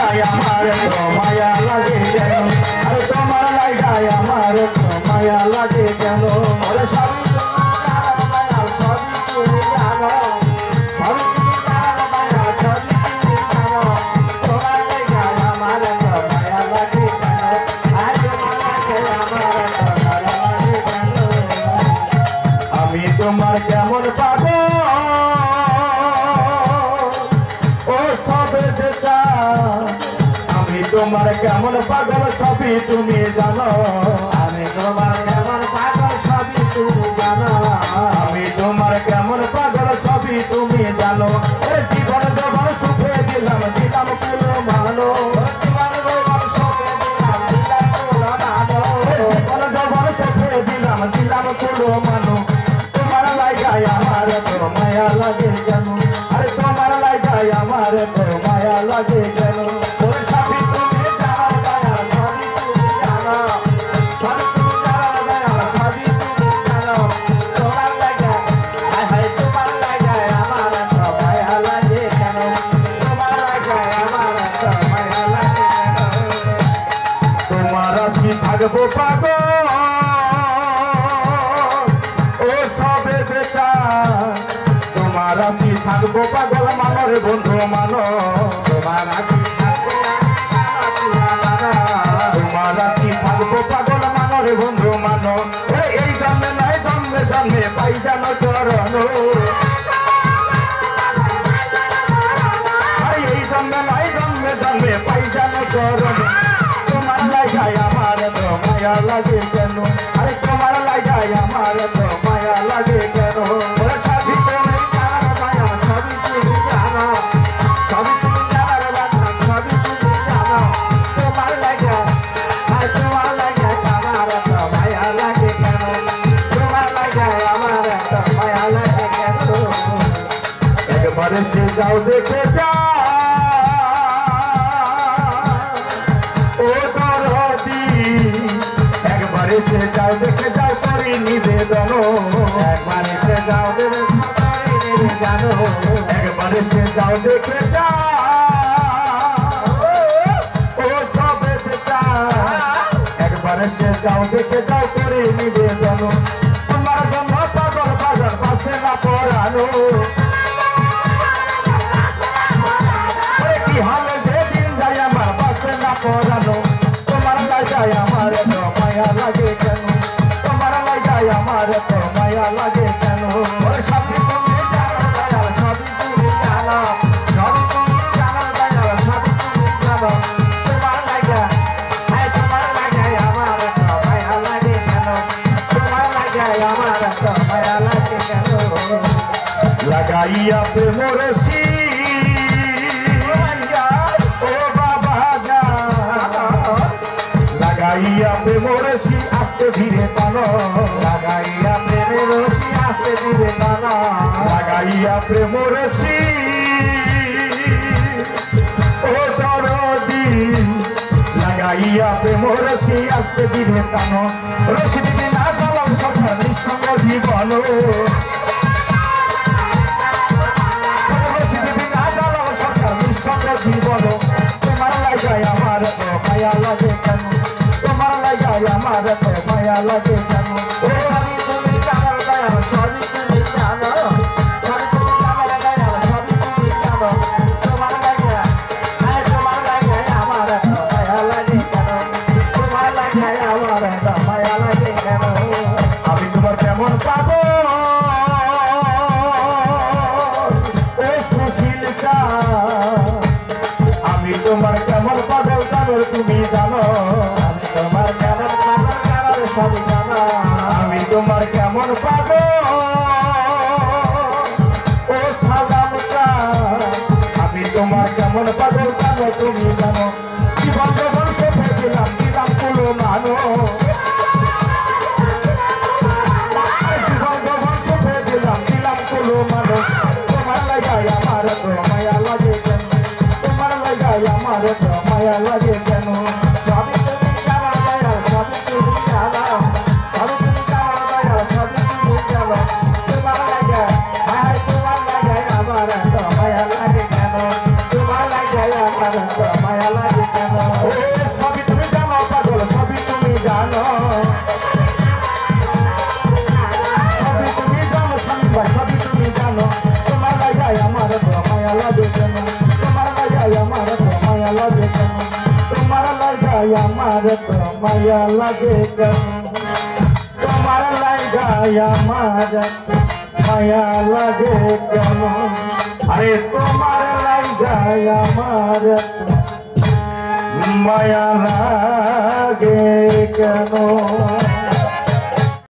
লাগায় আমার তো মায়া লাগে কেন আরে তোমার লাগায় আমার তো মায়া লাগে কেন ওরে সবই তুমি জানো মায়া সবই তুমি জানো সবই তুমি জানো মায়া সবই তুমি জানো তোমার লাগায় আমার তো মায়া লাগে কেন আজ তোমার লাগায় আমার তো মায়া লাগে কেন আমি তোমার কেমন পাবো আমি তোমার কেমন পাগল সবই তুমি জানো আমি তোমার কেমন পাগল সবই তুমি জানো আমি তোমার কেমন পাগল সবই তুমি জানো জীবন দেবার সুখে দিলাম দিলাম পুরো মানো জীবন দেবার সুখে দিলাম দিলাম পুরো মানো জীবন দেবার সুখে দিলাম দিলাম পুরো মানো তোমার লাগায় আমার তো মায়া লাগে কেন আরে তোমার লাগায় আমার তো মায়া লাগে কেন সবই তুমি জানো মায়া সবই তুমি জানো সবই তুমি জানো মায়া সবই তুমি জানো তোমার লাগায় হায় হায় তোমার লাগায় আমার তো মায়া লাগে কেন তোমার লাগায় আমার তো মায়া লাগে কেন তোমার কি থাকবো পাগল ও সবে বেটা তোমার কি থাকবো পাগল মানর বন্ধু মানো তোমার কি থাকবো তোমার কি থাকবো পাগল মানর বন্ধু মানো এই জন্মে নয় জন্মে জন্মে পাই জানো চরণ এই জন্মে নয় জন্মে জন্মে পাই জানো চরণ তোমার লাগায় আমার তো মায়া লাগে কেন আরে তোমার লাগায় আমার তো মায়া লাগে কেন সবই তুমি জানো মায়া সবই তুমি জানো সবই তুমি জানো বাবা সবই তুমি জানো তোমার লাগায় হায় তোমার লাগায় আমার তো মায়া লাগে কেন তোমার লাগায় আমার তো মায়া লাগে কেন একবারে সে যাও দেখে যাও একবারে সে যাও দেখে যাও করি নিবেদন একবারে সে যাও দেখে জানো একবারে সে যাও দেখে যাও ও সবে বেটা একবারে সে যাও দেখে যাও করি নিবেদন তোমার জন্য পাগল পাগল পাশে না পড়ানো কি হবে যেদিন যাই আমার পাশে না পড়ানো তোমার লাগায় আমার তো মায়া লাগে কেন তোমার লাগায় আমার তো মায়া লাগে কেন সবই তুমি জানো দয়াল সবই তুমি জানো সবই তুমি জানো দয়াল সবই তুমি জানো তোমার লাগায় হায় তোমার লাগায় আমার তো মায়া লাগে কেন তোমার লাগায় আমার তো মায়া লাগে কেন লাগাইয়া প্রেম রশি ও বাবা যা লাগাইয়া প্রেমের রশি আস্তে ধীরে টানো লাগাইয়া প্রেমের রশি আস্তে ধীরে টানো লাগাইয়া প্রেমের রশি ও দরদি লাগাইয়া প্রেমের রশি আস্তে ধীরে টানো রশি দিদি না চলাম সখা নিঃসঙ্গ জীবন রশি দিদি না চলাম সখা নিঃসঙ্গ জীবন তোমার লাগায় আমার তো মায়া লাগে কেন তোমার লাগায় আমার তো মায়া লাগে কেন সবই তুমি জানো দয়াল সবই তুমি জানো সবই তুমি জানো দয়াল সবই তুমি জানো তোমার লাগায় হায় তোমার লাগায় আমার তো মায়া লাগে কেন তোমার লাগায় আমার তো মায়া লাগে কেন আমি তোমার কেমন পাবো ও সুশীলতা আমি তোমার কেমন পাগল কাগল তুমি জানো আমি তোমার কেমন পাগল কাগল সবই জানো আমি তোমার কেমন পাগল ও সালামটা আমি তোমার কেমন পাগল কাগল তুমি জানো জীবন যখন সেফে দিলাম দিলাম পুরো মানো জীবন যখন সেফে দিলাম দিলাম পুরো মানো তোমার লাগায় আমার তো মায়া লাগে কেন তোমার লাগায় আমার তো মায়া লাগে কেন সবই তুমি জানো দয়াল সবই তুমি জানো সবই তুমি জানো দয়াল সবই তুমি জানো তোমার লাগায় হায় তোমার লাগায় আমার তো মায়া লাগে কেন তোমার লাগায় আমার তো মায়া লাগে কেন সবই তুমি জানো পাগল সবই তুমি জানো সবই তুমি জানো স্বামী ভাই সবই তুমি জানো তোমার লাগায় আমার তো মায়া লাগে কেন তোমার লাগায় আমার তো মায়া লাগে কেন তোমার লাগায় আমার তো মায়া লাগে কেন তোমার লাগায় আমার মায়া লাগে কেন আরে তোমার লাগায় আমার মায়া লাগে কেন